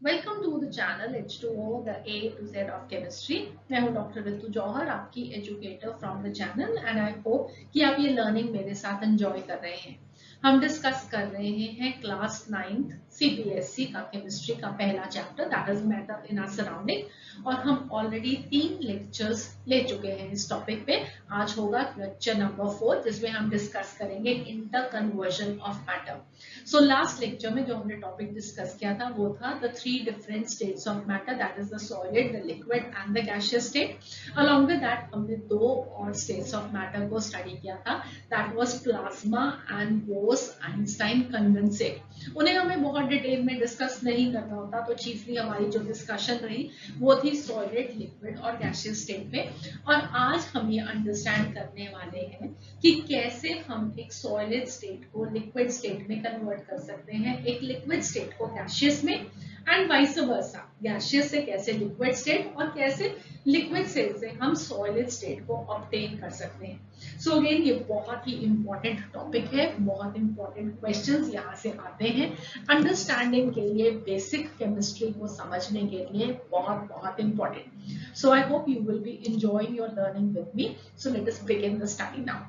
Welcome to the channel H2O the A to Z of chemistry. मैं हूं doctor Ritu Jauhar, आपकी educator from the channel and I hope कि आप ये learning मेरे साथ एंजॉय कर रहे हैं। हम डिस्कस कर रहे हैं क्लास 9th CBSE का केमिस्ट्री का पहला chapter that is matter in our surrounding और हम ऑलरेडी 3 लेक्चर्स ले चुके हैं इस टॉपिक पे। आज होगा लेक्चर नंबर 4 जिसमें हम डिस्कस करेंगे inter conversion of matter. So last lecture में जो हमने टॉपिक डिस्कस किया था वो था the 3 different states of matter that is the solid, the liquid and the gaseous state. Along with that हमने 2 और स्टेट्स ऑफ मैटर को स्टडी किया था that was plasma and boss Einstein condensate. उन्हें हमें बहुत डिटेल में डिस्कस नहीं करना होता, तो चीफली हमारी जो डिस्कशन रही वो थी सॉलिड, लिक्विड और गैसियस स्टेट में। और आज हम ये अंडरस्टैंड करने वाले हैं कि कैसे हम एक सॉलिड स्टेट को लिक्विड स्टेट में कन्वर्ट कर सकते हैं, एक लिक्विड स्टेट को गैसियस में एंड वाइस वर्सा, गैसियस से कैसे लिक्विड स्टेट और कैसे लिक्विड स्टेट से हम सॉलिड स्टेट को ऑब्टेन कर सकते हैं। सो अगेन ये बहुत ही इंपॉर्टेंट टॉपिक है, बहुत इंपॉर्टेंट क्वेश्चंस यहाँ से आते हैं अंडरस्टैंडिंग के लिए, बेसिक केमिस्ट्री को समझने के लिए बहुत बहुत important. So I hope you will be enjoying your learning with me. So let us begin the study now.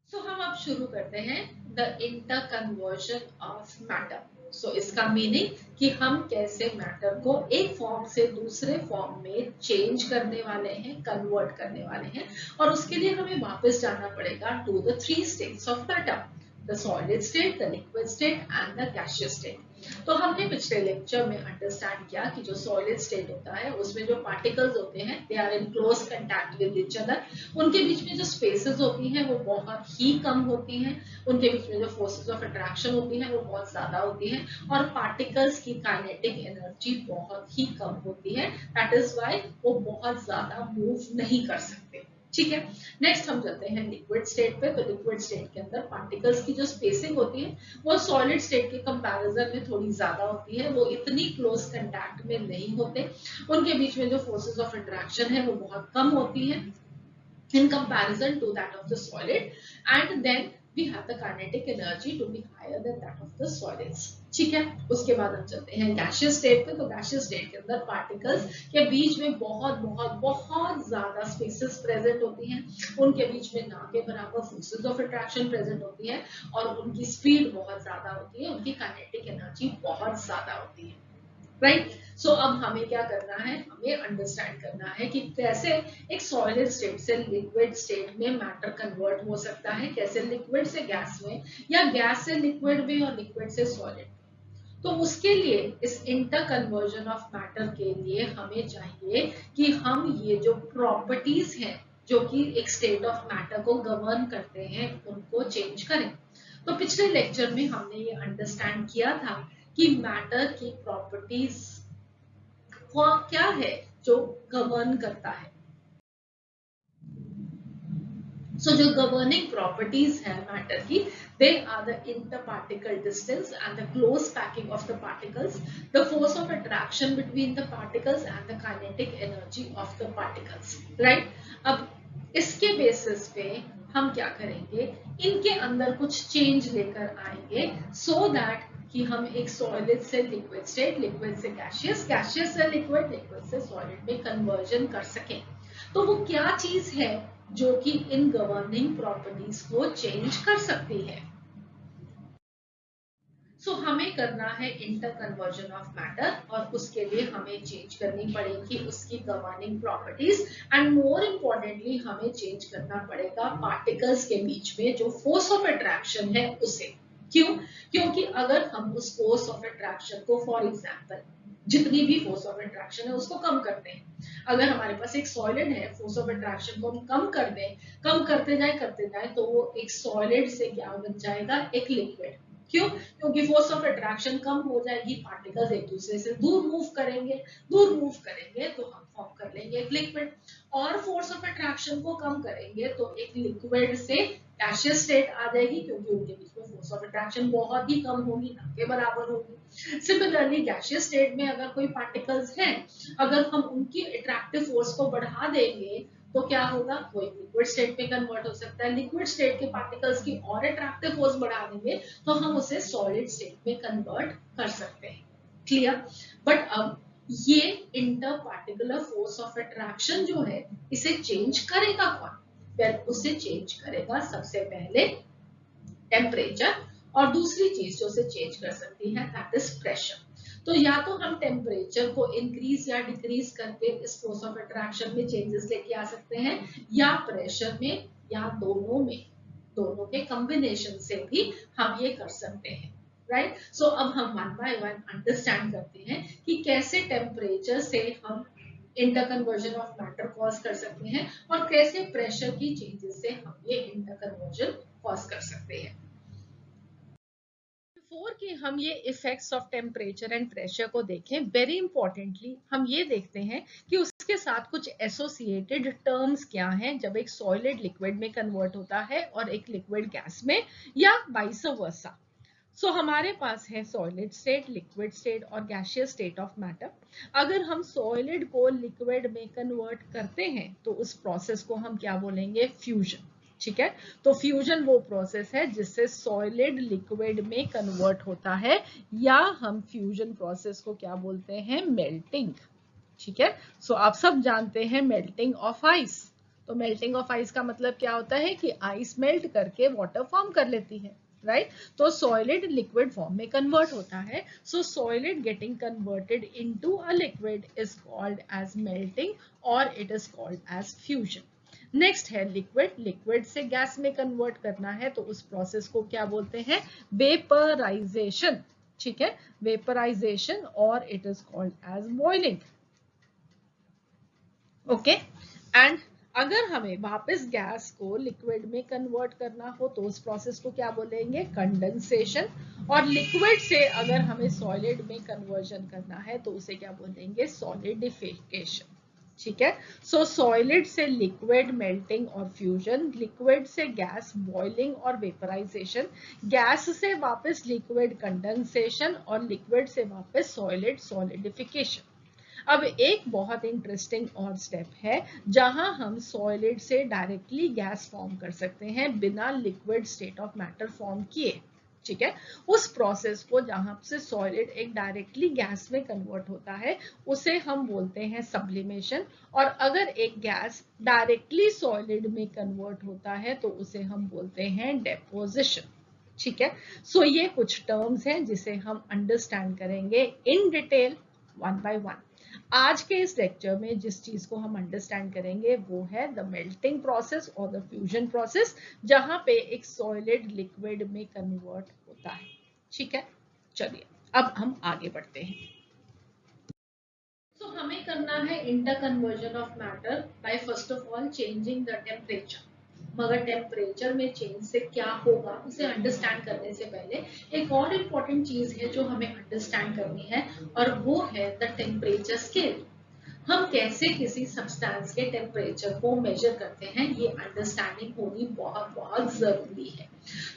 So हम अब शुरू करते हैं the inter conversion of matter. So इसका मीनिंग कि हम कैसे मैटर को एक फॉर्म से दूसरे फॉर्म में चेंज करने वाले हैं, कन्वर्ट करने वाले हैं। और उसके लिए हमें वापस जाना पड़ेगा to the 3 states of matter, the solid state, the liquid state and the gaseous state. तो हमने पिछले लेक्चर में अंडरस्टैंड किया कि जो सॉलिड स्टेट होता है उसमें जो पार्टिकल्स होते हैं they are in close contact with each other. उनके बीच में जो स्पेसेस होती हैं वो बहुत ही कम होती हैं, उनके बीच में जो फोर्सेस ऑफ अट्रैक्शन होती हैं वो बहुत ज्यादा होती हैं और पार्टिकल्स की काइनेटिक एनर्जी बहुत ही कम होती है। दैट इज व्हाई वो बहुत ज्यादा मूव नहीं कर सकते। ठीक है, नेक्स्ट हम चलते हैं लिक्विड स्टेट पे। तो लिक्विड स्टेट के अंदर पार्टिकल्स की जो स्पेसिंग होती है वो सॉलिड स्टेट के कंपैरिजन में थोड़ी ज्यादा होती है, वो इतनी क्लोज कांटेक्ट में नहीं होते, उनके बीच में जो फोर्सेस ऑफ इंटरेक्शन है वो बहुत कम होती है in comparison to that of the solid, and then we have the kinetic energy to be higher than that of the solids। ठीक है, उसके बाद हम चलते हैं गैसियस स्टेट पे। तो गैसियस स्टेट के अंदर पार्टिकल्स के बीच में बहुत बहुत बहुत ज्यादा स्पेसेस प्रेजेंट होती हैं, उनके बीच में ना के बराबर फोर्सेस ऑफ अट्रैक्शन प्रेजेंट होती है और उनकी स्पीड बहुत ज्यादा होती है, उनकी काइनेटिक एनर्जी बहुत ज्यादा होती है। राइट, सो अब हमें क्या करना है, हमें अंडरस्टैंड करना है कि कैसे एक सॉलिड स्टेट से लिक्विड स्टेट में मैटर कन्वर्ट हो सकता है, कैसे लिक्विड से गैस में या गैस से लिक्विड में और लिक्विड से सॉलिड। तो उसके लिए इस इंटर कन्वर्जन ऑफ मैटर के लिए हमें चाहिए कि हम ये जो प्रॉपर्टीज हैं जो कि एक स्टेट ऑफ मैटर को गवर्न करते हैं उनको चेंज करें। तो पिछले लेक्चर में हमने ये अंडरस्टैंड किया था कि मैटर की प्रॉपर्टीज क्या है जो गवर्न करता है। So जो governing properties है मैटर की, they are the interparticle distance and the close packing of the particles, the force of attraction between the particles and the kinetic energy of the particles, right? अब इसके basis पे हम क्या करेंगे, इनके अंदर कुछ चेंज लेकर आएंगे so that कि हम एक सॉलिड से लिक्विड स्टेट, लिक्विड से गैसियस, गैसियस से लिक्विड, लिक्विड से सॉलिड में कन्वर्जन कर सकें। तो वो क्या चीज है जो कि इन गवर्निंग प्रॉपर्टीज को चेंज कर सकती है। सो हमें करना है इंटर कन्वर्जन ऑफ मैटर और उसके लिए हमें चेंज करनी पड़ेगी उसकी governing properties and more importantly हमें चेंज करना पड़ेगा पार्टिकल्स के बीच में जो फोर्स ऑफ अट्रैक्शन है उसे। क्यों? क्योंकि अगर हम उस फोर्स ऑफ अट्रैक्शन को फॉर एग्जांपल जितनी भी फोर्स ऑफ अट्रैक्शन है उसको कम करते हैं, अगर हमारे पास एक सॉलिड है, फोर्स ऑफ अट्रैक्शन को हम कम कर दें, कम करते जाए तो वो एक सॉलिड से क्या बन जाएगा, एक लिक्विड। क्यों? क्योंकि फोर्स ऑफ अट्रैक्शन कम हो जाएगी, पार्टिकल्स एक दूसरे से दूर मूव करेंगे, दूर मूव करेंगे तो हम फॉर्म कर लेंगे एक लिक्विड, और फोर्स ऑफ अट्रैक्शन को कम करेंगे तो एक लिक्विड से गैसियस स्टेट आ जाएगी, क्योंकि उनके बीच में फोर्स ऑफ अट्रैक्शन बहुत ही कम होगी, ना के बराबर होगी। सिमिलरली गैसियस स्टेट में अगर कोई पार्टिकल्स हैं, अगर हम उनकी अट्रैक्टिव फोर्स को बढ़ा देंगे तो क्या होगा, वो एक लिक्विड स्टेट में कन्वर्ट हो सकता है। लिक्विड स्टेट के पार्टिकल्स की और अट्रैक्टिव फोर्स बढ़ा देंगे तो हम उसे सॉलिड स्टेट में कन्वर्ट कर सकते हैं। क्लियर? बट अब ये inter particular force of attraction जो है इसे चेंज करेगा कौन? वेल, उसे चेंज करेगा सबसे पहले टेम्परेचर, और दूसरी चीज जो उसे चेंज कर सकती है दैट इज प्रेशर। तो या तो हम टेम्परेचर को इंक्रीज या डिक्रीज करके इस फोर्स ऑफ अट्रैक्शन में चेंजेस लेके आ सकते हैं, या प्रेशर में, या दोनों में, दोनों के कॉम्बिनेशन से भी हम ये कर सकते हैं। राइट? सो अब हम वन बाय वन अंडरस्टैंड करते हैं कि कैसे टेम्परेचर से हम इंटरकन्वर्जन ऑफ मैटर कॉज कर सकते हैं, और कैसे प्रेशर की चेंजेस से हम ये इंटरकन्वर्जन कॉज कर सकते हैं। बिफोर कि हम ये effects of temperature and pressure को देखें, वेरी इंपॉर्टेंटली हम ये देखते हैं कि उसके साथ कुछ एसोसिएटेड टर्म्स क्या हैं जब एक सॉलिड लिक्विड में कन्वर्ट होता है और एक लिक्विड गैस में, या वाइस वर्सा। सो हमारे पास है सॉलिड स्टेट, लिक्विड स्टेट और गैसियस स्टेट ऑफ मैटर। अगर हम सॉलिड को लिक्विड में कन्वर्ट करते हैं तो उस प्रोसेस को हम क्या बोलेंगे? फ्यूजन। ठीक है? तो फ्यूजन वो प्रोसेस है जिससे सॉलिड लिक्विड में कन्वर्ट होता है, या हम फ्यूजन प्रोसेस को क्या बोलते हैं? मेल्टिंग। ठीक है? सो आप सब जानते हैं मेल्टिंग ऑफ आइस। तो मेल्टिंग ऑफ आइस का मतलब क्या होता है कि आइस मेल्ट करके वाटर फॉर्म कर लेती है। राइट? तो सॉलिड लिक्विड फॉर्म में कन्वर्ट होता है। So solid getting converted into a liquid is called as melting, और it is called as fusion. Next है लिक्विड। लिक्विड से गैस में कन्वर्ट करना है तो उस प्रोसेस को क्या बोलते हैं? वेपराइजेशन। ठीक है? वेपराइजेशन, और it is called as boiling. Okay? And अगर हमें वापस गैस को लिक्विड में कन्वर्ट करना हो तो उस प्रोसेस को क्या बोलेंगे? कंडेंसेशन। और लिक्विड से अगर हमें सॉलिड में कन्वर्जन करना है तो उसे क्या बोलेंगे? सॉलिडिफिकेशन। ठीक है? सो सॉलिड से लिक्विड मेल्टिंग और फ्यूजन, लिक्विड से गैस बॉइलिंग और वेपराइजेशन, गैस से वापस लिक्विड कंडेंसेशन, और लिक्विड से वापस सॉलिड सॉलिडिफिकेशन। अब एक बहुत इंटरेस्टिंग और स्टेप है जहां हम सॉलिड से डायरेक्टली गैस फॉर्म कर सकते हैं बिना liquid state of matter form किए। ठीक है? उस प्रोसेस को जहां से सॉलिड एक डायरेक्टली गैस में कन्वर्ट होता है उसे हम बोलते हैं सब्लिमेशन, और अगर एक गैस डायरेक्टली सॉलिड में कन्वर्ट होता है तो उसे हम बोलते हैं डेपोजिशन। ठीक है? सो ये कुछ टर्म्स हैं जिसे हम अंडरस्टैंड करेंगे in detail one by one. आज के इस लेक्चर में जिस चीज को हम अंडरस्टैंड करेंगे वो है द मेल्टिंग प्रोसेस और द फ्यूजन प्रोसेस, जहां पे एक सॉलिड लिक्विड में कन्वर्ट होता है। ठीक है? चलिए अब हम आगे बढ़ते हैं। तो हमें करना है inter conversion of matter by first of all changing the temperature. मगर टेम्परेचर में चेंज से क्या होगा उसे अंडरस्टैंड करने से पहले एक और इम्पोर्टेंट चीज है जो हमें अंडरस्टैंड करनी है, और वो है द टेम्परेचर स्केल। हम कैसे किसी सब्सटेंस के टेम्परेचर को मेजर करते हैं ये अंडरस्टैंडिंग होनी बहुत बहुत जरूरी है।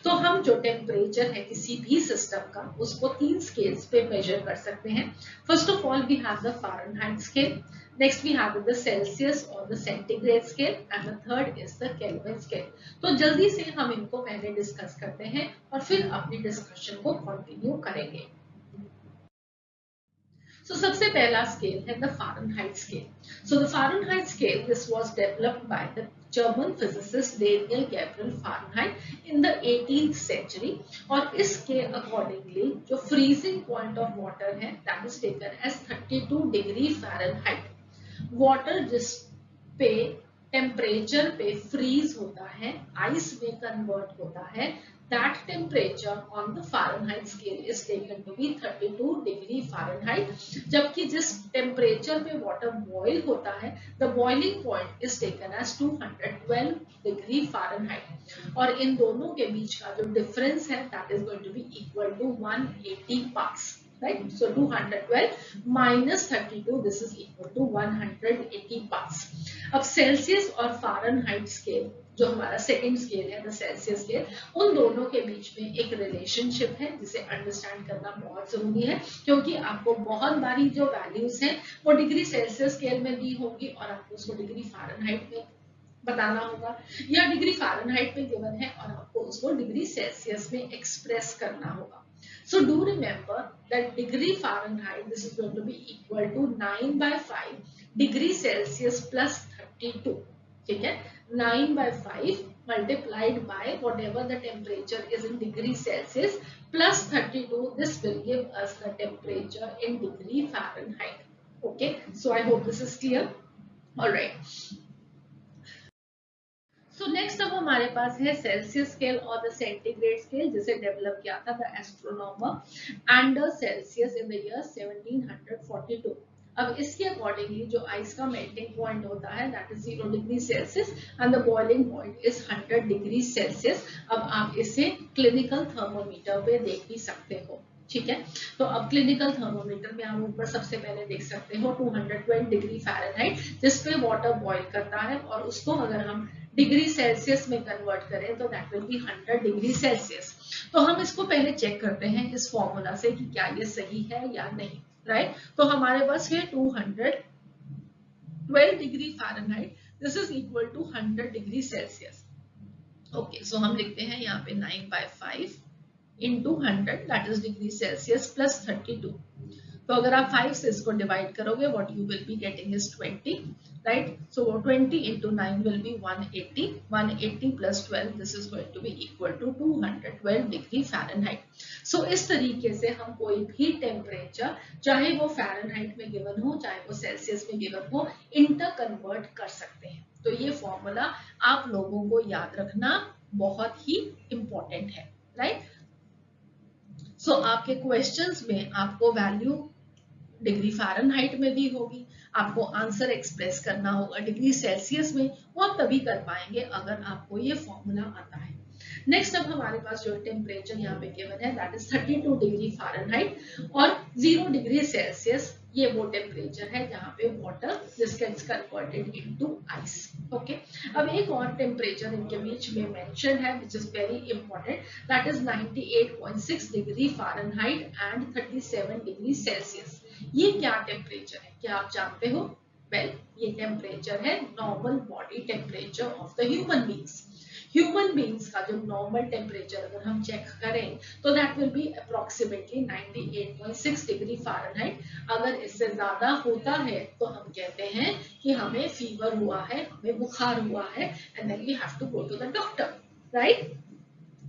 तो हम जो टेम्परेचर है किसी भी सिस्टम का उसको 3 स्केल्स पे मेजर कर सकते हैं। First of all we have the Fahrenheit scale, next we have the Celsius और the centigrade scale, and the third is the Kelvin scale. तो जल्दी से हम इनको पहले डिस्कस करते हैं और फिर अपनी डिस्कशन को कंटिन्यू करेंगे। So सबसे पहला स्केल है the Fahrenheit scale. So the Fahrenheit scale, this was developed by the German physicist Daniel Gabriel Fahrenheit in the 18th century. और इसके accordingly जो freezing point of water है that is taken as 32 degree Fahrenheit. Water जिस पे temperature पे freeze होता है, ice में कन्वर्ट होता है, that temperature on the Fahrenheit scale is taken to be 32 degree Fahrenheit. जबकि जिस टेम्परेचर पे वाटर बॉईल होता है the boiling point is taken as 212 degree Fahrenheit. और इन दोनों के बीच का जो डिफरेंस है that is going to be equal to 180 parts. Right? So 212 minus 32, this is equal to 180 parts. अब सेल्सियस और फ़ारेनहाइट स्केल जो हमारा सेकंड स्केल है द सेल्सियस स्केल, उन दोनों के बीच में एक रिलेशनशिप है जिसे अंडरस्टैंड करना बहुत जरूरी है, क्योंकि आपको बहुत बारी जो वैल्यूज हैं वो डिग्री सेल्सियस स्केल में दी होगी और आपको उसको डिग्री फ़ारेनहाइट में बताना होगा, या डिग्री फ़ारेनहाइट में गिवन है और आपको उसको डिग्री सेल्सियस में एक्सप्रेस करना होगा. So do remember that degree Fahrenheit, this is going to be equal to 9 by 5 degree Celsius plus 32. ठीक है, 9 by 5 multiplied by whatever the temperature is in degree Celsius plus 32. This will give us the temperature in degree Fahrenheit. Okay, so I hope this is clear. All right. So next अब हमारे पास है Celsius scale और the centigrade scale, जिसे develop किया था the astronomer and Celsius in the year 1742. अब इसके अकॉर्डिंगली जो आइस का मेल्टिंग पॉइंट होता है that is 0 degree Celsius and the boiling point is 100 degree Celsius. अब आप इसे क्लिनिकल थर्मोमीटर पे देख भी सकते हो. ठीक है, तो अब क्लिनिकल थर्मोमीटर में आप ऊपर सबसे पहले देख सकते हो 212 डिग्री फ़ारेनहाइट जिसपे वाटर बॉईल करता है, और उसको अगर हम डिग्री सेल्सियस में कन्वर्ट करें तो that will be 100 degree Celsius. तो हम इसको पहले चेक करते हैं इस फॉर्मूला से कि क्या ये सही है या नहीं. राइट, तो हमारे पास है 212 degree Fahrenheit, this is equal to 100 degree Celsius. Okay, so हम लिखते हैं यहाँ पे 9 by 5 into 100 that is degree Celsius plus 32. तो अगर आप 5 से इसको डिवाइड करोगे what you will be getting is 20, right? So 20 into 9 will be 180. 180 plus 12 this is going to be equal to 212 degree Fahrenheit. So इस तरीके से हम कोई भी टेम्परेचर, चाहे वो फ़ारेनहाइट में गिवन हो चाहे वो सेल्सियस में गिवन हो, इंटर कन्वर्ट कर सकते हैं. तो ये फॉर्मूला आप लोगों को याद रखना बहुत ही इंपॉर्टेंट है. राइट, सो आपके क्वेश्चंस में आपको वैल्यू डिग्री फ़ारेनहाइट में दी होगी, आपको आंसर एक्सप्रेस करना होगा डिग्री सेल्सियस में, वो आप तभी कर पाएंगे अगर आपको ये फॉर्मूला आता है. नेक्स्ट अब हमारे पास जो टेम्परेचर यहाँ पे गिवन है दैट इज 32 डिग्री फ़ारेनहाइट और 0 डिग्री सेल्सियस. ये वो टेम्परेचर है जहाँ पे water this gets converted into ice. Okay, अब एक और टेम्परेचर इनके बीच में मेंशन है which is very important, that is 98.6 degree Fahrenheit and 37 degree Celsius. ये क्या टेम्परेचर है, क्या आप जानते हो? वेल, ये टेम्परेचर है normal body temperature of the human beings. Human beings का जो नॉर्मल टेम्परेचर अगर हम चेक करें तो that will be approximately 98.6 degree Fahrenheit. अगर इससे ज्यादा होता है तो हम कहते हैं कि हमें फीवर हुआ है, हमें बुखार हुआ है, and then we have to go to the doctor. Right,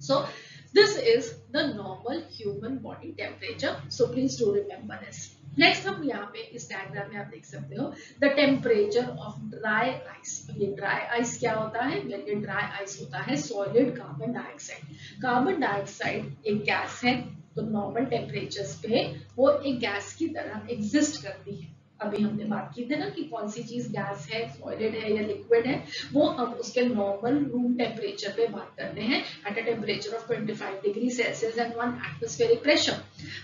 so this is the normal human body temperature, so please do remember this. Next हम यहाँ पे इस डायग्राम में आप देख सकते हो the temperature of dry ice. ये ड्राई आइस क्या होता है? ये ड्राई आइस होता है solid carbon dioxide. Carbon dioxide एक गैस है, तो नॉर्मल टेम्परेचर्स पे वो एक गैस की तरह एग्जिस्ट करती है. अभी हमने बात की थी ना कि कौन सी चीज गैस है, सॉलिड है या लिक्विड है, वो हम उसके नॉर्मल रूम टेम्परेचर पे बात करते हैं at a temperature of 25 degree Celsius and 1 atmospheric pressure.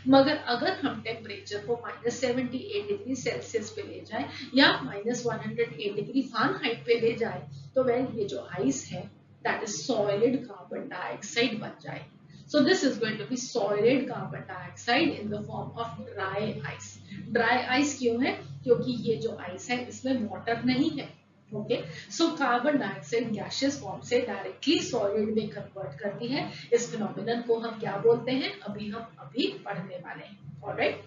मगर अगर हम टेम्परेचर को -78 डिग्री सेल्सियस पे ले जाए या -108 डिग्री फ़ारेनहाइट पे ले जाए तो वेल ये जो आइस है that is solid carbon dioxide बन जाएगी. So this is going to be solid carbon dioxide in the form of dry ice. Dry ice क्यों है? क्योंकि ये जो आइस है इसमें वाटर नहीं है. Okay, so carbon dioxide gaseous form से डायरेक्टली सॉलिड में कन्वर्ट करती है. इस फिनोमिनन को हम क्या बोलते हैं हम अभी पढ़ने वाले हैं. ऑलराइट,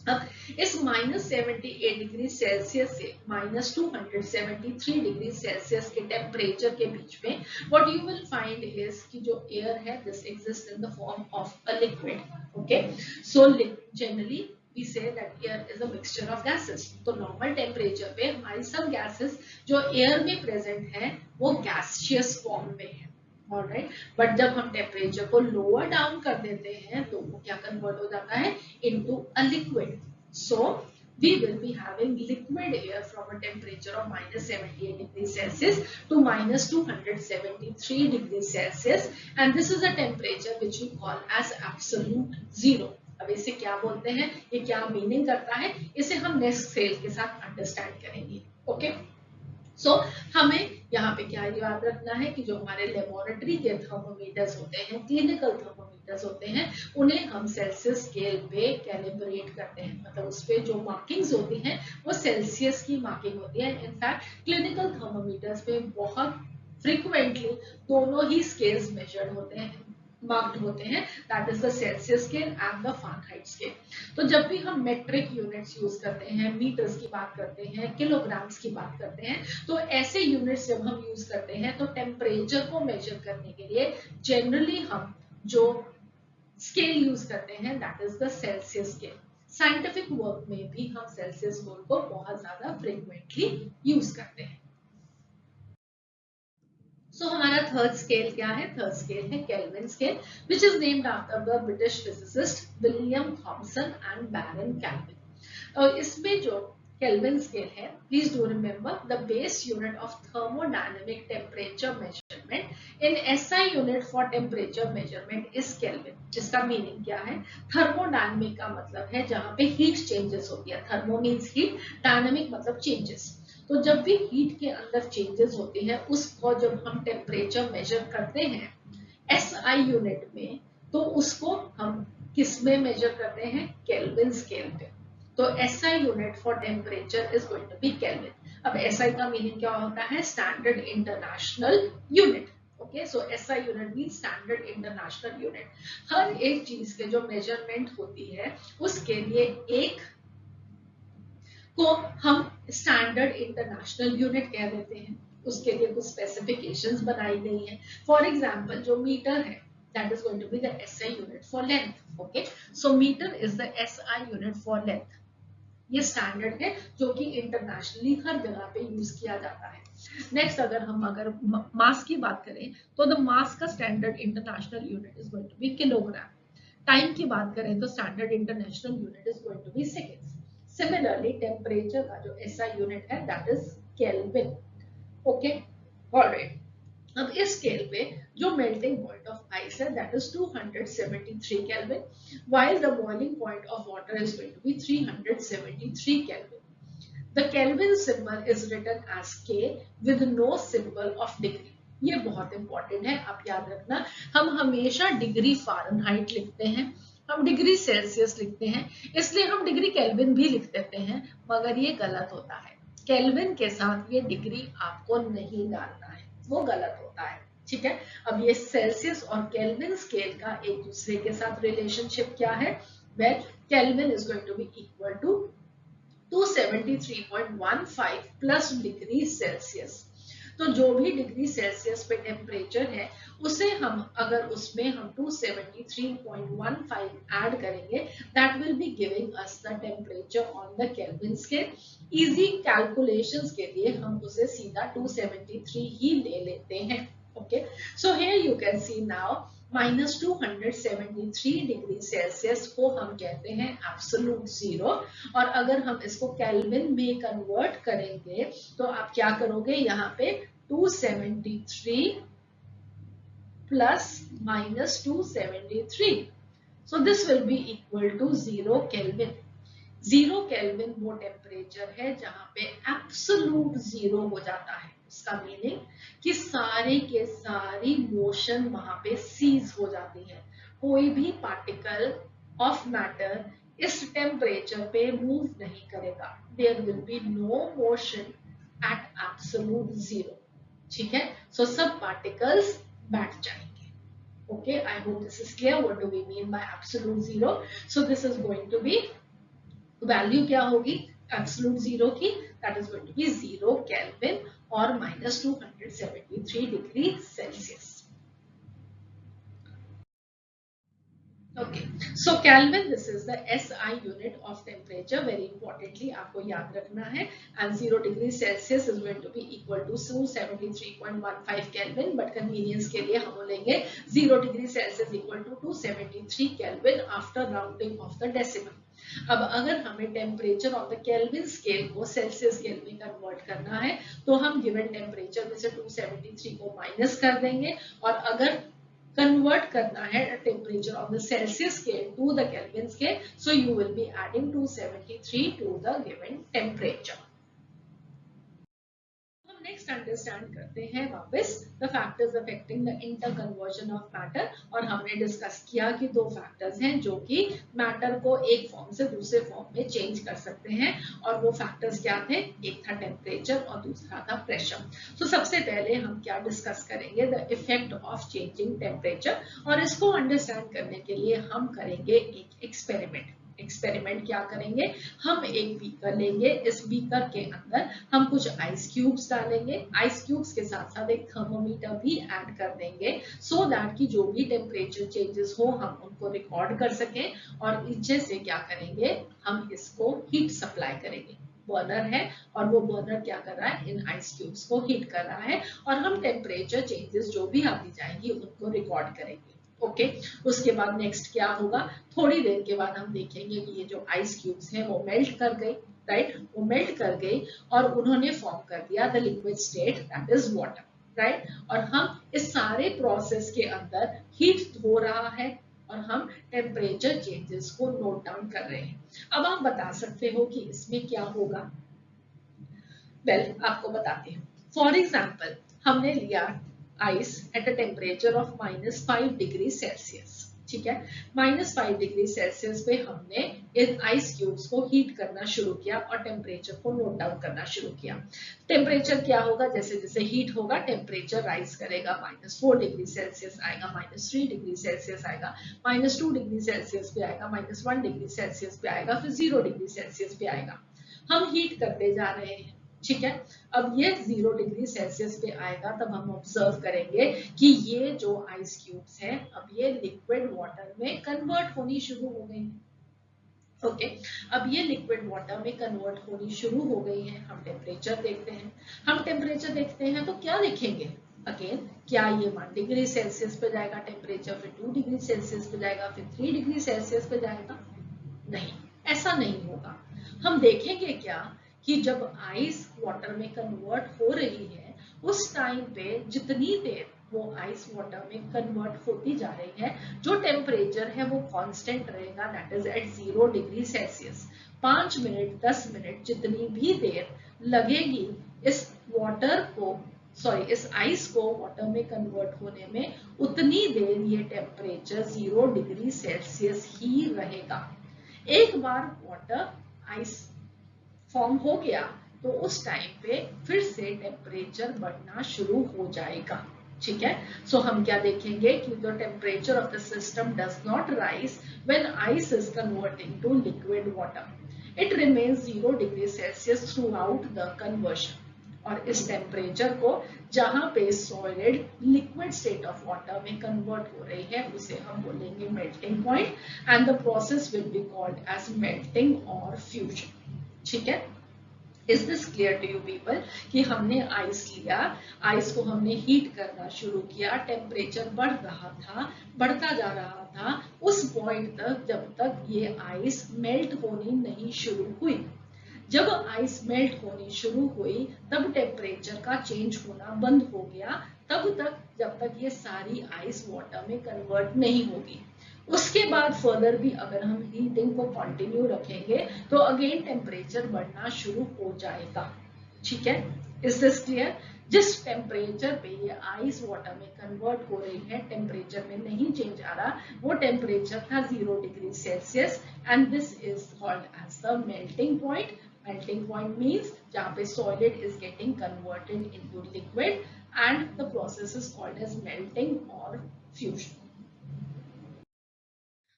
अब इस -78 डिग्री सेल्सियस से -273 डिग्री सेल्सियस के टेम्परेचर के बीच में what you will find is कि जो एयर है this exist in the form of a liquid. Okay, so generally we say that air is a mixture of gases. तो normal temperature पे हमारी सब गैसेस जो एयर में प्रेजेंट है वो गैसियस फॉर्म में है. ऑलराइट, बट जब हम टेम्परेचर को लोअर डाउन कर देते हैं तो वो क्या कन्वर्ट हो जाता है into a liquid. So we will be having liquid air from a temperature of -78 degrees Celsius to -273 degrees Celsius, and this is a temperature which we call as absolute zero. अब इसे क्या बोलते हैं, ये क्या मीनिंग करता है, इसे हम नेक्स्ट फेज के साथ अंडरस्टैंड करेंगे. ओके, सो हमें यहाँ पे क्या याद रखना है कि जो हमारे लेबोरेटरी के थर्मोमीटर्स होते हैं, क्लिनिकल थर्मोमीटर थर्मोमीटर्स होते हैं उन्हें हम सेल्सियस स्केल पे कैलिब्रेट करते हैं, मतलब उस पे जो मार्किंग्स होती हैं वो सेल्सियस की मार्किंग होती है। इनफैक्ट क्लिनिकल थर्मोमीटर्स पे बहुत फ्रिक्वेंटली दोनों ही स्केल्स मेजर्ड होते हैं, मार्क्ड होते हैं, that is the Celsius scale and the Fahrenheit scale. तो जब भी हम मेट्रिक यूनिट्स यूज करते हैं, मीटर्स की बात करते हैं, किलोग्राम्स की बात करते हैं, तो ऐसे यूनिट्स जब हम यूज करते हैं तो टेम्परेचर को मेजर करने के लिए जनरली हम जो स्केल यूज करते हैं that is the Celsius scale. Scientific work में भी हम सेल्सियस स्केल को बहुत ज्यादा फ्रिक्वेंटली यूज करते हैं। सो हमारा थर्ड स्केल क्या है? थर्ड स्केल है Kelvin scale, which is named after the British physicist William Thomson and Baron Kelvin. और इसमें जो केल्विन स्केल है, please do remember the base unit of thermodynamic temperature measurement in SI unit for temperature measurement is Kelvin. जिसका meaning क्या है? Thermodynamic का मतलब है जहां पे हीट चेंजेस होती है, थर्मो मीन्स हीट, डायनेमिक मतलब चेंजेस। तो जब भी हीट के अंदर चेंजेस होती है उसको जब हम टेम्परेचर मेजर करते हैं एसआई यूनिट में, तो उसको हम किस में मेजर करते हैं? केल्विन स्केल पे। तो SI unit for temperature is going to be Kelvin. अब एसआई का मीनिंग क्या होता है? Standard international unit. Okay, so SI unit mean standard international unit. हर एक चीज के जो मेजरमेंट होती है उसके लिए एक को हम स्टैंडर्ड इंटरनेशनल यूनिट कह देते हैं। उसके लिए कुछ स्पेसिफिकेशंस बनाई गई हैं। फॉर एग्जांपल जो मीटर है that is going to be the SI unit for length. Okay, so metre is the SI unit for length. ये स्टैंडर्ड है जो कि इंटरनेशनली हर जगह पे यूज किया जाता है। नेक्स्ट अगर मास की बात करें तो द मास का standard international unit is going to be kilogram. Time की बात करें तो standard international unit is going to be seconds. Similarly temperature का जो एसआई यूनिट है that is Kelvin. Okay, alright. अब इस स्केल पे जो मेल्टिंग पॉइंट ऑफ आइस है that is 273 Kelvin, while the boiling point of water is going to be 373 Kelvin. The Kelvin symbol is written as K with no symbol of degree. ये बहुत important है, आप याद रखना। हम हमेशा degree Fahrenheit लिखते हैं, हम डिग्री सेल्सियस लिखते हैं, इसलिए हम डिग्री केल्विन भी लिख देते हैं, मगर ये गलत होता है। केल्विन के साथ ये डिग्री आपको नहीं डालना है, वो गलत होता है। ठीक है, अब ये सेल्सियस और केल्विन स्केल का एक दूसरे के साथ रिलेशनशिप क्या है? Well, Kelvin is going to be equal to 273.15 plus degree Celsius. तो जो भी डिग्री सेल्सियस पे टेम्परेचर है उसे हम अगर उसमें हम 273.15 ऐड करेंगे that will be giving us the temperature on the Kelvin scale. Easy calculations के लिए हम उसे सीधा 273 ही ले लेते हैं। Okay, so here you can see now -273 degree Celsius को हम कहते हैं एब्सोल्यूट जीरो। और अगर हम इसको केल्विन में कन्वर्ट करेंगे तो आप क्या करोगे? यहाँ पे 273 plus -273, so this will be equal to 0 Kelvin. 0 kelvin वो टेम्परेचर है जहां पे एब्सोल्यूट जीरो हो जाता है। उसका मीनिंग कि सारे के सारी मोशन वहां पे सीज हो जाती है। कोई भी पार्टिकल ऑफ मैटर इस टेम्परेचर पे मूव नहीं करेगा। There will be no motion at absolute zero. ठीक है, सो सब पार्टिकल्स बैठ जाएंगे। Okay, I hope this is clear. What do we mean by absolute zero? So this is going to be value क्या होगी एब्सोल्यूट जीरो की? That is going to be 0 Kelvin और -273 degree Celsius. Okay, so Kelvin, this is the SI unit of temperature. Very importantly, आपको याद रखना है। And 0 degree Celsius is going to be equal to 273.15 Kelvin. But convenience के लिए हम बोलेंगे 0 degree Celsius equal to 273 Kelvin after rounding of the decimal. अब अगर हमें temperature of the Kelvin scale को सेल्सियस स्केल में कन्वर्ट करना है तो हम गिवन टेम्परेचर में से 273 को माइनस कर देंगे, और अगर कन्वर्ट करना है temperature of the Celsius scale to the Kelvin scale, so you will be adding 273 to the given temperature. Next understand करते हैं वापस the factors affecting the inter conversion of matter, और हमने डिस्कस किया कि दो फैक्टर्स हैं जो कि मैटर को एक फॉर्म से दूसरे फॉर्म में चेंज कर सकते हैं, और वो फैक्टर्स क्या थे, एक था टेम्परेचर और दूसरा था प्रेशर। तो सबसे पहले हम क्या डिस्कस करेंगे, the effect of changing temperature, और इसको अंडरस्टैंड करने के लिए हम करेंगे एक एक्सपेरिमेंट। एक्सपेरिमेंट क्या करेंगे, हम एक बीकर लेंगे, इस बीकर के अंदर हम कुछ आइस क्यूब्स डालेंगे, आइस क्यूब्स के साथ साथ एक थर्मोमीटर भी ऐड कर देंगे, सो दैट कि जो भी टेम्परेचर चेंजेस हो हम उनको रिकॉर्ड कर सकें, और नीचे से क्या करेंगे, हम इसको हीट सप्लाई करेंगे। बर्नर है और वो बर्नर क्या कर रहा है, इन आइस क्यूब्स को हीट कर रहा है, और हम टेम्परेचर चेंजेस जो भी आती जाएंगी उनको रिकॉर्ड करेंगे। ओके उसके बाद नेक्स्ट क्या होगा, थोड़ी देर के बाद हम देखेंगे कि ये जो आइस क्यूब्स हैं वो मेल्ट कर गई, राइट, वो मेल्ट कर गई और उन्होंने फॉर्म कर दिया the liquid state, that is water, right. और हम इस सारे प्रोसेस के अंदर हीट हो रहा है और हम टेम्परेचर चेंजेस को नोट डाउन कर रहे हैं। अब आप बता सकते हो कि इसमें क्या होगा। वेल आपको बताते हैं, फॉर एग्जाम्पल हमने लिया ice at a temperature of -5 degree Celsius, ठीक है, -5 डिग्री सेल्सियस पे हमने इन आइस क्यूब्स को हीट करना शुरू किया और टेम्परेचर को नोट डाउन करना शुरू किया। टेम्परेचर क्या होगा, जैसे जैसे हीट होगा टेम्परेचर राइज करेगा, -4 डिग्री सेल्सियस आएगा, -3 डिग्री सेल्सियस आएगा, -2 डिग्री सेल्सियस पे आएगा, -1 डिग्री सेल्सियस पे आएगा, फिर 0 डिग्री सेल्सियस पे आएगा। हम हीट करते जा रहे हैं, ठीक है। अब ये 0 डिग्री सेल्सियस पे आएगा तब हम ऑब्जर्व करेंगे कि ये जो आइस क्यूब्स हैं अब ये लिक्विड वाटर में कन्वर्ट होनी शुरू हो गई हैं। ओके अब ये लिक्विड वाटर में कन्वर्ट होनी शुरू हो गई है। हम टेम्परेचर देखते हैं, हम टेम्परेचर देखते हैं तो क्या देखेंगे, अगेन क्या ये 1 डिग्री सेल्सियस पे जाएगा टेम्परेचर, फिर 2 डिग्री सेल्सियस पे जाएगा, फिर 3 डिग्री सेल्सियस पे जाएगा, नहीं, ऐसा नहीं होगा। हम देखेंगे क्या कि जब आइस वाटर में कन्वर्ट हो रही है उस टाइम पे जितनी देर वो आइस वाटर में कन्वर्ट होती जा रही है, जो टेम्परेचर है वो कांस्टेंट रहेगा, that is at 0 degree Celsius. 5 minute 10 minute जितनी भी देर लगेगी इस वाटर को इस आइस को वाटर में कन्वर्ट होने में, उतनी देर ये टेम्परेचर 0 डिग्री सेल्सियस ही रहेगा। एक बार वाटर आइस फॉर्म हो गया तो उस टाइम पे फिर से टेम्परेचर बढ़ना शुरू हो जाएगा, ठीक है। सो हम क्या देखेंगे कि the temperature of the system does not rise when ice is converting to liquid water, it remains 0 degree Celsius throughout the conversion. और इस टेम्परेचर को जहां पे solid liquid state of water में कन्वर्ट हो रही है उसे हम बोलेंगे melting point, and the process will be called as melting और फ्यूजन, ठीक है। Is this clear to you people कि हमने आइस लिया, आइस को हमने हीट करना शुरू किया, टेम्परेचर बढ़ रहा था, बढ़ता जा रहा था उस पॉइंट तक जब तक ये आइस मेल्ट होनी नहीं शुरू हुई। जब आइस मेल्ट होनी शुरू हुई तब टेम्परेचर का चेंज होना बंद हो गया, तब तक जब तक ये सारी आइस वाटर में कन्वर्ट नहीं होगी। उसके बाद फर्दर भी अगर हम हीटिंग को कंटिन्यू रखेंगे तो अगेन टेम्परेचर बढ़ना शुरू हो जाएगा, ठीक है। Is this clear? जिस टेम्परेचर पे ये आइस वाटर में कन्वर्ट हो रही है टेम्परेचर में नहीं चेंज आ रहा, वो टेम्परेचर था 0 degree Celsius, and this is called as the melting point. Melting point means जहाँ पे solid is getting converted into liquid, and the process is called as melting or fusion.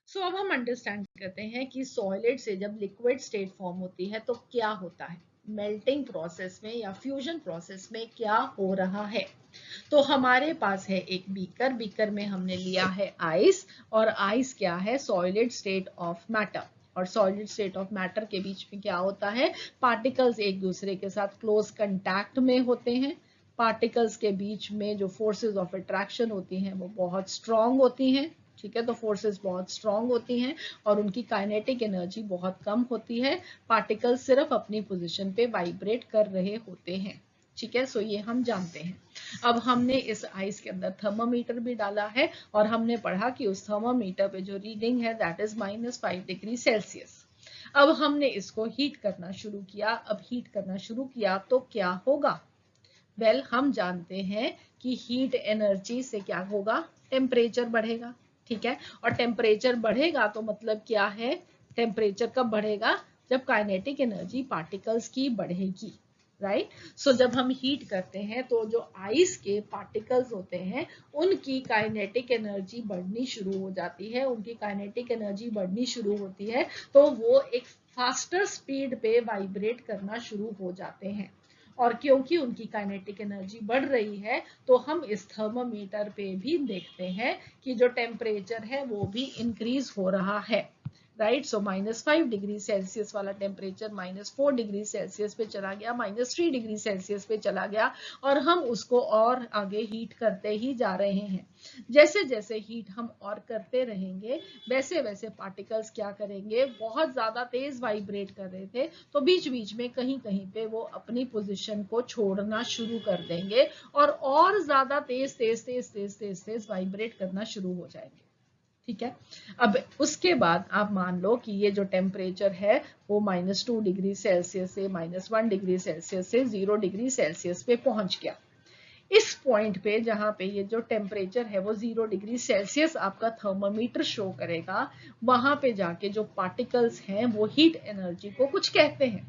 So अब हम understand करते हैं कि solid से जब liquid state form होती है तो क्या होता है, मेल्टिंग प्रोसेस में या फ्यूजन प्रोसेस में क्या हो रहा है। तो हमारे पास है एक बीकर, बीकर में हमने लिया है आइस, और आइस क्या है, सॉलिड स्टेट ऑफ मैटर, और सॉलिड स्टेट ऑफ मैटर के बीच में क्या होता है, पार्टिकल्स एक दूसरे के साथ क्लोज कंटैक्ट में होते हैं। पार्टिकल्स के बीच में जो फोर्सेस ऑफ अट्रैक्शन होती हैं वो बहुत स्ट्रांग होती हैं, ठीक है। तो फोर्सेस बहुत स्ट्रांग होती हैं और उनकी काइनेटिक एनर्जी बहुत कम होती है। पार्टिकल्स सिर्फ अपनी पोजीशन पे वाइब्रेट कर रहे होते हैं, ठीक है। सो ये हम जानते हैं। अब हमने इस आइस के अंदर थर्मामीटर भी डाला है और हमने पढ़ा कि उस थर्मामीटर पे जो रीडिंग है दैट इज -5 डिग्री सेल्सियस। अब हमने इसको हीट करना शुरू किया। अब हीट करना शुरू किया तो क्या होगा, वेल हम जानते हैं कि हीट एनर्जी से क्या होगा, टेम्परेचर बढ़ेगा, ठीक है। और टेम्परेचर बढ़ेगा तो मतलब क्या है, टेम्परेचर कब बढ़ेगा, जब काइनेटिक एनर्जी पार्टिकल्स की बढ़ेगी, राइट। सो जब हम हीट करते हैं तो जो आइस के पार्टिकल्स होते हैं उनकी काइनेटिक एनर्जी बढ़नी शुरू हो जाती है, उनकी काइनेटिक एनर्जी बढ़नी शुरू होती है तो वो एक फास्टर स्पीड पे वाइब्रेट करना शुरू हो जाते हैं। और क्योंकि उनकी काइनेटिक एनर्जी बढ़ रही है तो हम इस थर्मामीटर पे भी देखते हैं कि जो टेम्परेचर है वो भी इंक्रीज हो रहा है, राइट। सो -5 डिग्री सेल्सियस वाला टेम्परेचर -4 डिग्री सेल्सियस पे चला गया, -3 डिग्री सेल्सियस पे चला गया, और हम उसको और आगे हीट करते ही जा रहे हैं। जैसे जैसे हीट हम और करते रहेंगे वैसे वैसे पार्टिकल्स क्या करेंगे, बहुत ज्यादा तेज वाइब्रेट कर रहे थे तो बीच बीच में कहीं कहीं पे वो अपनी पोजीशन को छोड़ना शुरू कर देंगे और ज्यादा तेज तेज तेज तेज तेज तेज वाइब्रेट करना शुरू हो जाएंगे, ठीक है। अब उसके बाद आप मान लो कि ये जो टेम्परेचर है वो -2 डिग्री सेल्सियस से -1 डिग्री सेल्सियस से 0 डिग्री सेल्सियस पे पहुंच गया। इस पॉइंट पे जहां पे ये जो टेम्परेचर है वो 0 डिग्री सेल्सियस आपका थर्मामीटर शो करेगा, वहां पे जाके जो पार्टिकल्स हैं वो हीट एनर्जी को कुछ कहते हैं।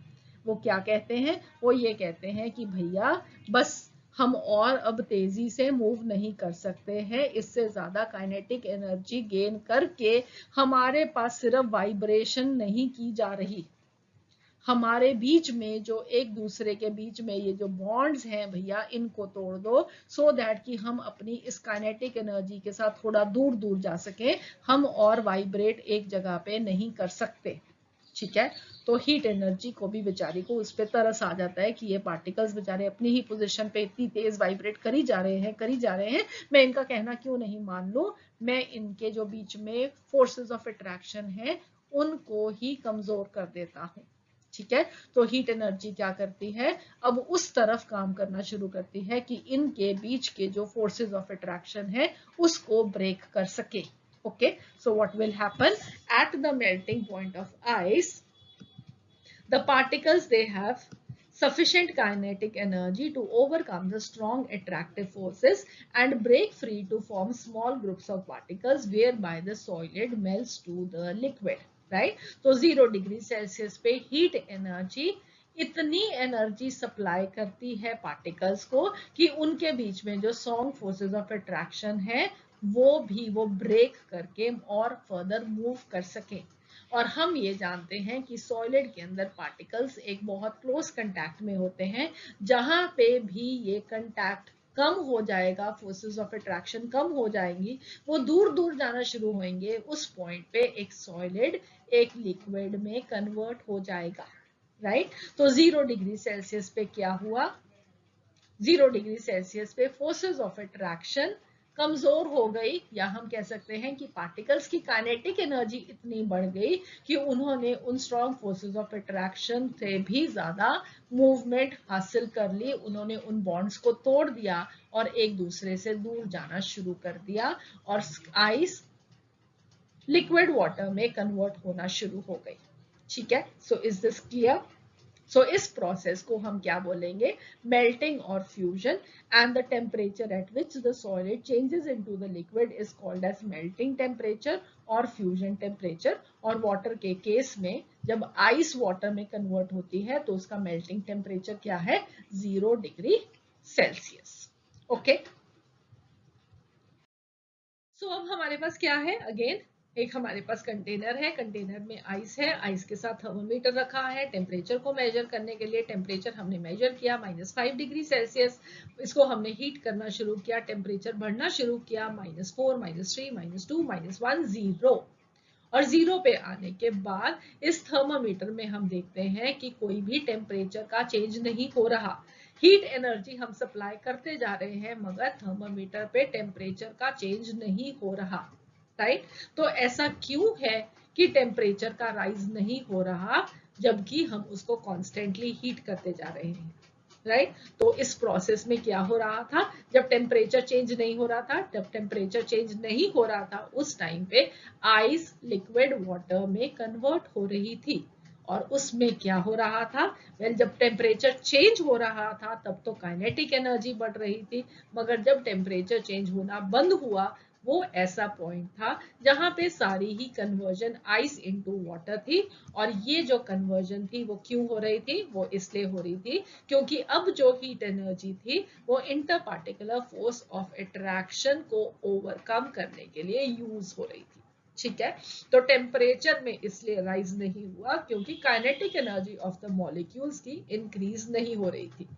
वो क्या कहते हैं, वो ये कहते हैं कि भैया बस हम और अब तेजी से मूव नहीं कर सकते हैं, इससे ज्यादा काइनेटिक एनर्जी गेन करके हमारे पास सिर्फ वाइब्रेशन नहीं की जा रही, हमारे बीच में जो एक दूसरे के बीच में ये जो बॉन्ड्स हैं भैया इनको तोड़ दो, सो दैट कि हम अपनी इस काइनेटिक एनर्जी के साथ थोड़ा दूर दूर जा सके, हम और वाइब्रेट एक जगह पे नहीं कर सकते, ठीक है। तो हीट एनर्जी को भी बेचारी को उस पर तरस आ जाता है कि ये पार्टिकल्स बेचारे अपनी ही पोजीशन पे इतनी तेज वाइब्रेट करी जा रहे हैं, मैं इनका कहना क्यों नहीं मान लूं, मैं इनके जो बीच में फोर्सेस ऑफ अट्रैक्शन है उनको ही कमजोर कर देता हूं, ठीक है। तो हीट एनर्जी क्या करती है, अब उस तरफ काम करना शुरू करती है कि इनके बीच के जो फोर्सेस ऑफ अट्रैक्शन है उसको ब्रेक कर सके, okay। So what will happen at the melting point of ice, the particles they have sufficient kinetic energy to overcome the strong attractive forces and break free to form small groups of particles whereby the solid melts to the liquid, right। तो 0 degree Celsius पे heat energy इतनी energy supply करती है particles को कि उनके बीच में जो स्ट्रॉन्ग फोर्सेस ऑफ अट्रैक्शन है वो ब्रेक करके और फर्दर मूव कर सके। और हम ये जानते हैं कि सॉलिड के अंदर पार्टिकल्स एक बहुत क्लोज कांटेक्ट में होते हैं, जहां पे भी ये कांटेक्ट कम हो जाएगा, फोर्सेस ऑफ अट्रैक्शन कम हो जाएंगी, वो दूर दूर जाना शुरू होंगे, उस पॉइंट पे एक सॉलिड एक लिक्विड में कन्वर्ट हो जाएगा, राइट। तो 0 डिग्री सेल्सियस पे क्या हुआ, 0 डिग्री सेल्सियस पे फोर्सेस ऑफ अट्रैक्शन कमजोर हो गई, या हम कह सकते हैं कि पार्टिकल्स की काइनेटिक एनर्जी इतनी बढ़ गई कि उन्होंने उन स्ट्रॉन्ग फोर्सेस ऑफ अट्रैक्शन से भी ज्यादा मूवमेंट हासिल कर ली, उन्होंने उन बॉन्ड्स को तोड़ दिया और एक दूसरे से दूर जाना शुरू कर दिया और आइस लिक्विड वाटर में कन्वर्ट होना शुरू हो गई, ठीक है। So is this clear. So इस प्रोसेस को हम क्या बोलेंगे, मेल्टिंग और fusion, and the temperature at which the solid changes into the liquid is called as melting temperature और फ्यूजन टेम्परेचर। और वाटर के केस में जब आइस वाटर में कन्वर्ट होती है तो उसका मेल्टिंग टेम्परेचर क्या है, 0 डिग्री सेल्सियस, ओके। सो अब हमारे पास क्या है, अगेन एक हमारे पास कंटेनर है, कंटेनर में आइस है, आइस के साथ थर्मोमीटर रखा है टेम्परेचर को मेजर करने के लिए। टेम्परेचर हमने मेजर किया -5 डिग्री सेल्सियस, इसको हमने हीट करना शुरू किया, टेम्परेचर बढ़ना शुरू किया, -4 -3 -2 -1 0। और 0 पे आने के बाद इस थर्मामीटर में हम देखते हैं कि कोई भी टेम्परेचर का चेंज नहीं हो रहा, हीट एनर्जी हम सप्लाई करते जा रहे हैं मगर थर्मामीटर पे टेम्परेचर का चेंज नहीं हो रहा, राइट। तो ऐसा क्यों है कि टेम्परेचर का राइज नहीं हो रहा जबकि हम उसको कॉन्स्टेंटली हीट करते जा रहे हैं, राइट। तो इस प्रोसेस में क्या हो रहा था, जब टेम्परेचर चेंज नहीं हो रहा था, जब टेम्परेचर चेंज नहीं हो रहा था उस टाइम पे आइस लिक्विड वाटर में कन्वर्ट हो रही थी और उसमें क्या हो रहा था, वेल जब टेम्परेचर चेंज हो रहा था तब तो काइनेटिक एनर्जी बढ़ रही थी, मगर जब टेम्परेचर चेंज होना बंद हुआ वो ऐसा पॉइंट था जहां पे सारी ही कन्वर्जन आइस इनटू वाटर थी। और ये जो कन्वर्जन थी वो क्यों हो रही थी, वो इसलिए हो रही थी क्योंकि अब जो हीट एनर्जी थी वो inter particular force of attraction को ओवरकम करने के लिए यूज हो रही थी। ठीक है, तो टेम्परेचर में इसलिए राइज नहीं हुआ क्योंकि kinetic energy of the molecules की इंक्रीज नहीं हो रही थी।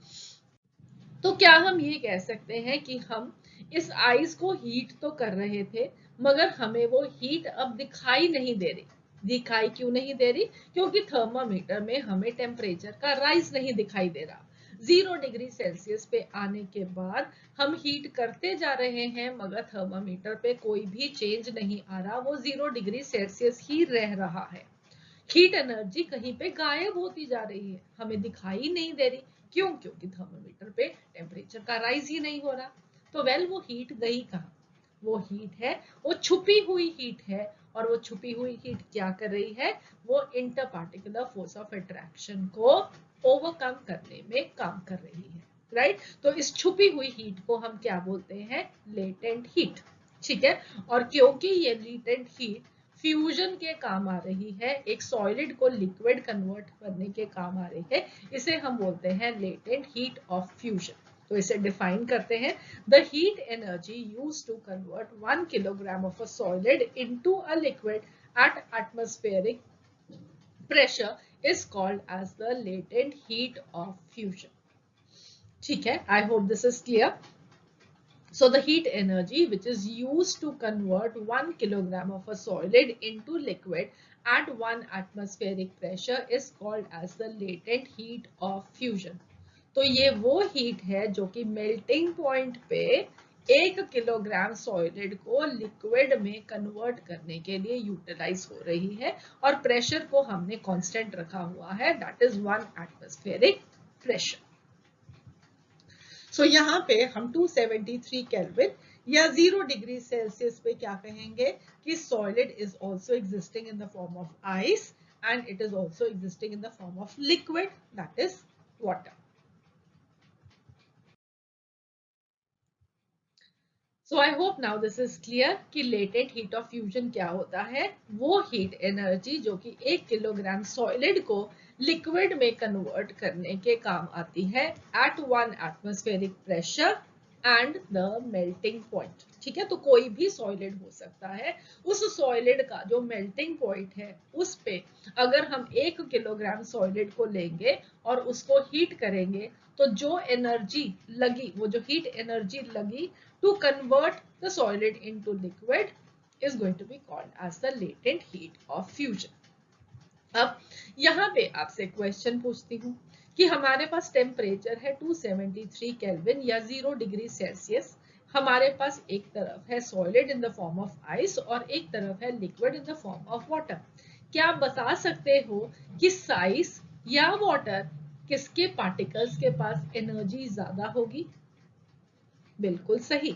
तो क्या हम ये कह सकते हैं कि हम इस आइस को हीट तो कर रहे थे मगर हमें वो हीट अब दिखाई नहीं दे रही। दिखाई क्यों नहीं दे रही, क्योंकि थर्मामीटर में हमें टेम्परेचर का राइज नहीं दिखाई दे रहा। 0 डिग्री सेल्सियस पे आने के बाद हम हीट करते जा रहे हैं मगर थर्मामीटर पे कोई भी चेंज नहीं आ रहा, वो 0 डिग्री सेल्सियस ही रह रहा है। हीट एनर्जी कहीं पे गायब होती जा रही है, हमें दिखाई नहीं दे रही। क्यों, क्योंकि थर्मोमीटर पे टेम्परेचर का राइज ही नहीं हो रहा। तो वेल वो हीट गई कहाँ, वो हीट है, वो छुपी हुई हीट है। और वो छुपी हुई हीट क्या कर रही है, वो inter particular force of attraction को ओवरकम करने में काम कर रही है। राइट, तो इस छुपी हुई हीट को हम क्या बोलते हैं, लेटेंट हीट। ठीक है, और क्योंकि ये लेटेंट हीट फ्यूजन के काम आ रही है, एक सॉलिड को लिक्विड कन्वर्ट करने के काम आ रही है, इसे हम बोलते हैं लेटेंट हीट ऑफ फ्यूजन। तो इसे डिफाइन करते हैं, the heat energy used to convert 1 kilogram of a solid into a liquid at atmospheric pressure is called as the latent heat of fusion. ठीक है, I hope this is clear. So the heat energy which is used to convert 1 kilogram of a solid into liquid at 1 atmospheric pressure is called as the latent heat of fusion. तो ये वो heat है जो कि melting point पे 1 kilogram solid को liquid में convert करने के लिए यूटिलाइज हो रही है और प्रेशर को हमने कांस्टेंट रखा हुआ है, दैट इज 1 एटमॉस्फेरिक प्रेशर। सो यहाँ पे हम 273 केल्विन या 0 डिग्री सेल्सियस पे क्या कहेंगे कि solid is also existing in the form of ice and it is also existing in the form of liquid, that is water. So I hope now this is clear कि latent heat of fusion क्या होता है, वो heat energy जो कि 1 kilogram solid को liquid में convert करने के काम आती है at 1 atmospheric pressure and the melting point. ठीक है, तो कोई भी सॉलिड हो सकता है, उस सॉलिड का जो मेल्टिंग पॉइंट है उस पे अगर हम 1 किलोग्राम सॉलिड को लेंगे और उसको हीट करेंगे तो जो एनर्जी लगी, वो जो हीट एनर्जी लगी to convert the solid into liquid is going to be called as the latent heat of fusion. अब यहाँ पे आपसे क्वेश्चन पूछती हूँ कि हमारे पास टेम्परेचर है 273 केल्विन या 0 डिग्री सेल्सियस। हमारे पास एक तरफ है solid in the form of ice और एक तरफ है liquid in the form of water. क्या आप बता सकते हो कि आइस या वाटर किसके पार्टिकल्स के पास एनर्जी ज्यादा होगी? बिल्कुल सही,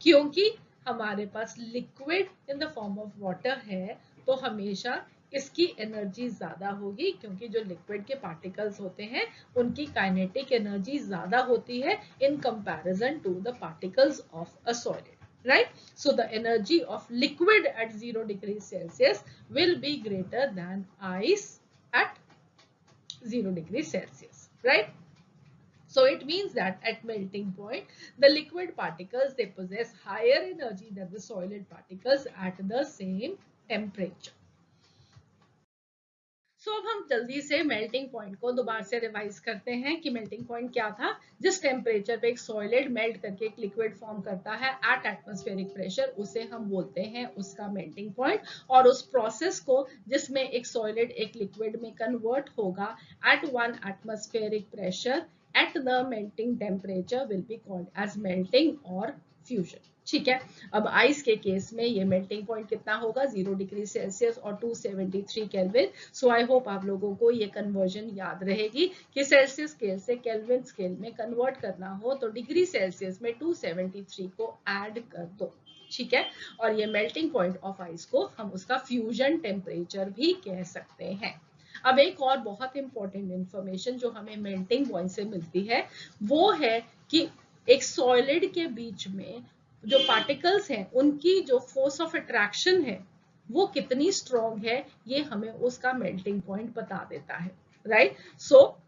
क्योंकि हमारे पास liquid in the form of water है तो हमेशा इसकी एनर्जी ज्यादा होगी, क्योंकि जो लिक्विड के पार्टिकल्स होते हैं उनकी काइनेटिक एनर्जी ज्यादा होती है in comparison to the particles of a solid. Right, so the energy of liquid at 0 degree Celsius will be greater than ice at 0 degree Celsius. Right, so it means that at melting point, the liquid particles they possess higher energy than the solid particles at the same temperature. So अब हम जल्दी से melting point को दोबारा से revise करते हैं कि मेल्टिंग पॉइंट क्या था। जिस टेम्परेचर पे एक सॉलिड मेल्ट करके एक लिक्विड फॉर्म करता है एट एटमॉस्फेरिक प्रेशर, उसे हम बोलते हैं उसका मेल्टिंग पॉइंट। और उस प्रोसेस को जिसमें एक सॉलिड एक लिक्विड में कन्वर्ट होगा at 1 atmospheric pressure at the melting temperature will be called as melting or fusion. ठीक है, अब आइस के केस में ये मेल्टिंग पॉइंट कितना होगा, 0 डिग्री सेल्सियस और 273 केल्विन। सो आई होप आप लोगों को ये कन्वर्जन याद रहेगी कि सेल्सियस स्केल से केल्विन स्केल में कन्वर्ट करना हो तो डिग्री सेल्सियस में 273 को ऐड कर दो। ठीक है, और ये मेल्टिंग पॉइंट ऑफ आइस को हम उसका फ्यूजन टेम्परेचर भी कह सकते हैं। अब एक और बहुत इंपॉर्टेंट इंफॉर्मेशन जो हमें मेल्टिंग पॉइंट से मिलती है वो है कि एक सॉलिड के बीच में जो पार्टिकल्स हैं उनकी जो फोर्स ऑफ अट्रैक्शन है वो कितनी स्ट्रॉन्ग है, ये हमें उसका मेल्टिंग पॉइंट बता देता है, right. So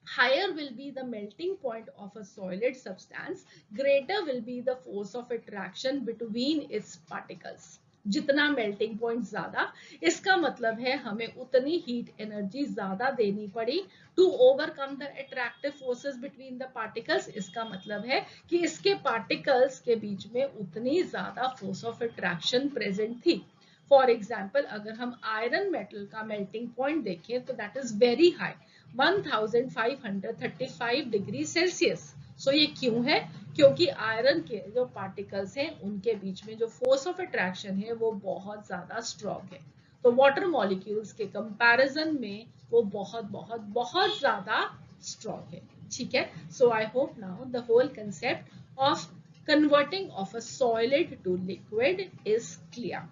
higher will be the melting point of a solid substance, greater will be the force of attraction between its particles. जितना मेल्टिंग पॉइंट ज्यादा, इसका मतलब है हमें उतनी हीट एनर्जी ज्यादा देनी पड़ी to overcome the attractive forces between the particles. इसका मतलब है कि इसके पार्टिकल्स के बीच में उतनी ज्यादा फोर्स ऑफ अट्रैक्शन प्रेजेंट थी। फॉर एग्जाम्पल अगर हम आयरन मेटल का मेल्टिंग पॉइंट देखें तो that is very high, 1535 degree Celsius. So ये क्यों है? क्योंकि आयरन के जो पार्टिकल्स हैं उनके बीच में जो फोर्स ऑफ अट्रैक्शन है वो बहुत ज्यादा स्ट्रॉन्ग है। तो वाटर मॉलिक्यूल्स के कंपैरिजन में वो बहुत बहुत बहुत ज्यादा स्ट्रॉन्ग है, ठीक है। So I hope now the whole concept of converting of a solid to liquid is clear.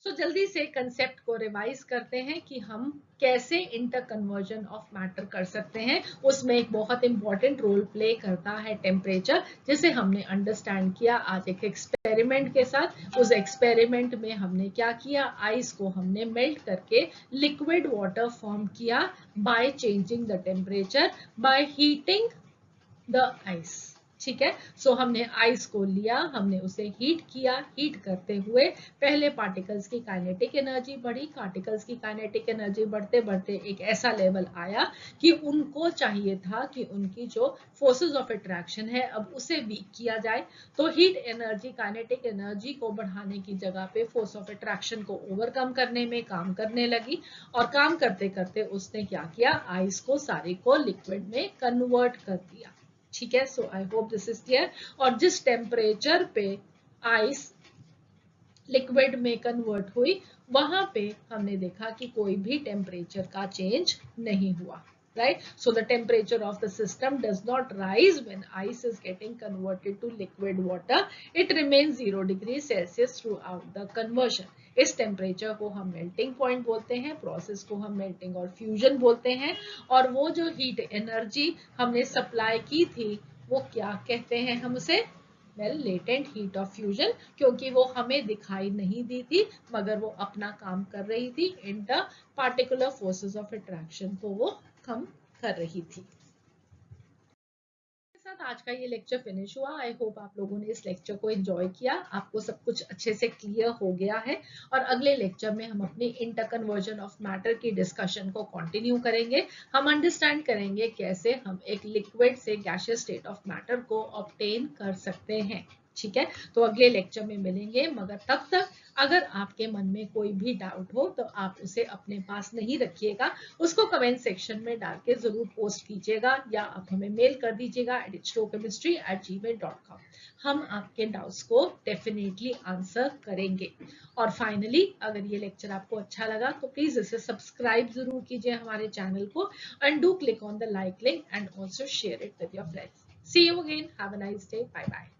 So जल्दी से कंसेप्ट को रिवाइज करते हैं कि हम कैसे इंटर कन्वर्जन ऑफ मैटर कर सकते हैं। उसमें एक बहुत इंपॉर्टेंट रोल प्ले करता है टेम्परेचर, जिसे हमने अंडरस्टैंड किया आज एक एक्सपेरिमेंट के साथ। उस एक्सपेरिमेंट में हमने क्या किया, आइस को हमने मेल्ट करके लिक्विड वाटर फॉर्म किया by changing the temperature by heating the ice, ठीक है। सो हमने आइस को लिया, हमने उसे हीट किया, हीट करते हुए पहले पार्टिकल्स की काइनेटिक एनर्जी बढ़ी, पार्टिकल्स की काइनेटिक एनर्जी बढ़ते बढ़ते एक ऐसा लेवल आया कि उनको चाहिए था कि उनकी जो फोर्सेस ऑफ अट्रैक्शन है अब उसे वीक किया जाए। तो हीट एनर्जी काइनेटिक एनर्जी को बढ़ाने की जगह पे फोर्स ऑफ अट्रैक्शन को ओवरकम करने में काम करने लगी, और काम करते करते उसने क्या किया, आइस को सारे को लिक्विड में कन्वर्ट कर दिया, ठीक है। So I hope this is clear. और जिस टेम्परेचर पे आइस लिक्विड में कन्वर्ट हुई वहां पे हमने देखा कि कोई भी टेम्परेचर का चेंज नहीं हुआ, right? So the temperature of the system does not rise when ice is getting converted to liquid water. It remains 0 degree Celsius throughout the conversion. इस टेम्परेचर को हम मेल्टिंग पॉइंट बोलते हैं, प्रोसेस को हम मेल्टिंग और फ्यूजन बोलते हैं। और वो जो हीट एनर्जी हमने सप्लाई की थी वो क्या कहते हैं हम उसे, well latent heat of fusion, क्योंकि वो हमें दिखाई नहीं दी थी मगर वो अपना काम कर रही थी, in the particular forces of attraction को वो कम कर रही थी। साथ आज का ये लेक्चर फिनिश हुआ। आई होप आप लोगों ने इस लेक्चर को एंजॉय किया, आपको सब कुछ अच्छे से क्लियर हो गया है। और अगले लेक्चर में हम अपनी इंटर कन्वर्जन ऑफ मैटर की डिस्कशन को कंटिन्यू करेंगे। हम अंडरस्टैंड करेंगे कैसे हम एक लिक्विड से गैसियस स्टेट ऑफ मैटर को ऑब्टेन कर सकते हैं, ठीक है। तो अगले लेक्चर में मिलेंगे, मगर तब तक अगर आपके मन में कोई भी डाउट हो तो आप उसे अपने पास नहीं रखिएगा, उसको कमेंट सेक्शन में डाल के जरूर पोस्ट कीजिएगा, या आप हमें मेल कर दीजिएगा editchemistry@gmail.com। हम आपके डाउट्स को डेफिनेटली आंसर करेंगे। और फाइनली अगर ये लेक्चर आपको अच्छा लगा तो प्लीज इसे सब्सक्राइब जरूर कीजिए हमारे चैनल को, and do click on the like link and also share it with your friends. See you again, have a nice day, bye bye.